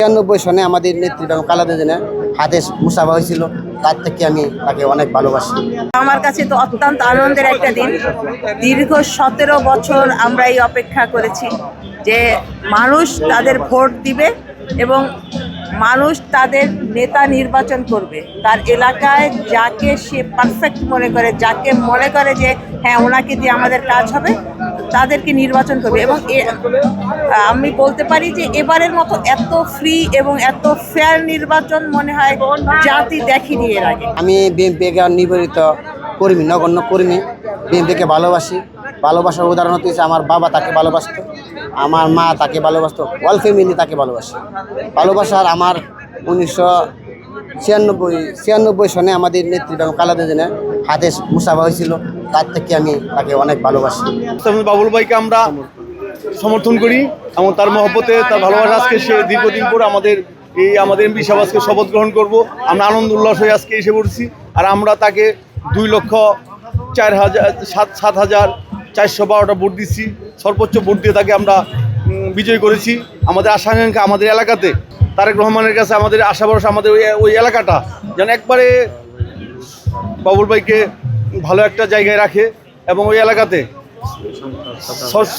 ৯৯ সনে আমাদের নেত্রী বেগম খালেদা জিয়ার হাতে মুসাফা হয়েছিল, তার থেকে আমি তাকে অনেক ভালোবাসি। আমার কাছে তো অত্যন্ত আনন্দের একটা দিন। দীর্ঘ 17 বছর আমরা এই অপেক্ষা করেছি যে মানুষ তাদের ভোট দিবে এবং মানুষ তাদের নেতা নির্বাচন করবে, তার এলাকায় যাকে সে পারফেক্ট মনে করে, যাকে মনে করে যে হ্যাঁ ওনাকে দিয়ে আমাদের কাজ হবে, তাদেরকে নির্বাচন করবে। এবং আমি বলতে পারি যে এবারের মতো এত ফ্রি এবং এত ফেয়ার নির্বাচন মনে হয় জাতি দেখেনি এর আগে। আমি বিএনপিকে নিবেদিত কর্মী, নগণ্য কর্মী, বিএনপিকে ভালোবাসি। ভালোবাসার উদাহরণ হচ্ছে আমার বাবা তাকে ভালোবাসত, আমার মা তাকে ভালোবাসত, অল ফ্যামিলি তাকে ভালোবাসে। ভালোবাসার আমার 1996 সনে আমাদের নেত্রী বেগম খালেদা জিয়ার হাতে মুসাফা হয়েছিল, তার থেকে আমি তাকে অনেক ভালোবাসি। বাবুল ভাইকে আমরা সমর্থন করি এবং তার মহব্বতে, তার ভালোবাসা আজকে সে দীর্ঘদিন পর আমাদের এমপি সাহেব আজকে শপথ গ্রহণ করব। আমরা আনন্দ উল্লাস হয়ে আজকে এসে পড়ছি। আর আমরা তাকে 2,07,412টা ভোট দিচ্ছি, সর্বোচ্চ ভোট দিয়ে তাকে আমরা বিজয় করেছি। আমাদের আশা আকাঙ্ক্ষা আমাদের এলাকাতে তারেক রহমানের কাছে আমাদের আশা ভরসা, আমাদের ওই এলাকাটা যেন একবারে বাবুল ভাইকে ভালো একটা জায়গায় রাখে এবং ওই এলাকাতে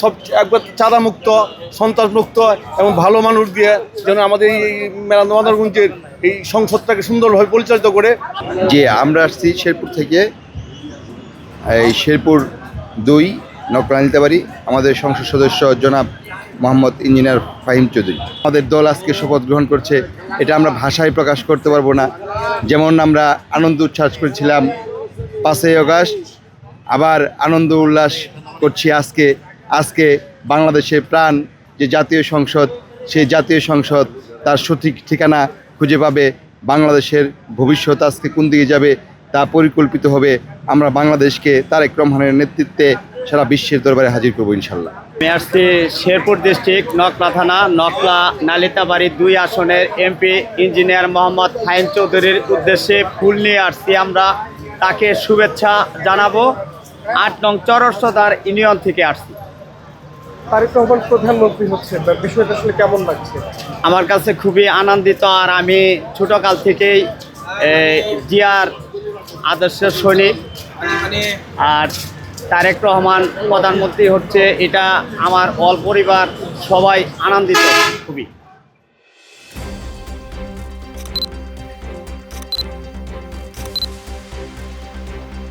সব একবার চাঁদামুক্ত, সন্ত্রাসমুক্ত এবং ভালো মানুষ দিয়ে যেন আমাদের এই মাদারগঞ্জের এই সংসদটাকে সুন্দরভাবে পরিচালিত করে। যে আমরা আসছি শেরপুর থেকে, এই শেরপুর 2 নকরানিতাবাড়ি। আমাদের সংসদ সদস্য জনাব মোহাম্মদ ইঞ্জিনিয়ার ফাহিম চৌধুরী, আমাদের দল আজকে শপথ গ্রহণ করছে। এটা আমরা ভাষায় প্রকাশ করতে পারবো না। যেমন আমরা আনন্দ উচ্ছ্বাস করেছিলাম 5ই আগস্ট, আবার আনন্দ উল্লাস করছি আজকে বাংলাদেশের প্রাণ যে জাতীয় সংসদ, সেই জাতীয় সংসদ তার সঠিক ঠিকানা খুঁজে পাবে। বাংলাদেশের ভবিষ্যৎ আজকে কোন দিকে যাবে তা পরিকল্পিত হবে। আমরা বাংলাদেশকে তারেক রহমানের নেতৃত্বে সারা বিশ্বের দরবারে হাজির করবো ইনশাল্লাহ। আমি আসছি শেরপুর ডিস্ট্রিক্ট নকলা থানা নকলা নালিতাবাড়ি 2 আসনের এমপি ইঞ্জিনিয়ার মোহাম্মদ ফাহিম চৌধুরীর উদ্দেশ্যে ফুল নিয়ে আসছি। আমরা তাকে শুভেচ্ছা জানাবো। 8 নং চরসদার ইউনিয়ন থেকে আসছি। তারেক রহমান প্রধানমন্ত্রী হচ্ছে, বিষয়টা আসলে কেমন লাগছে? আমার কাছে খুবই আনন্দিত। আর আমি ছোটকাল থেকেই জিয়ার আদর্শের সৈনিক। আর তারেক রহমান প্রধানমন্ত্রী হচ্ছে, এটা আমার অল পরিবার সবাই আনন্দিত খুবই।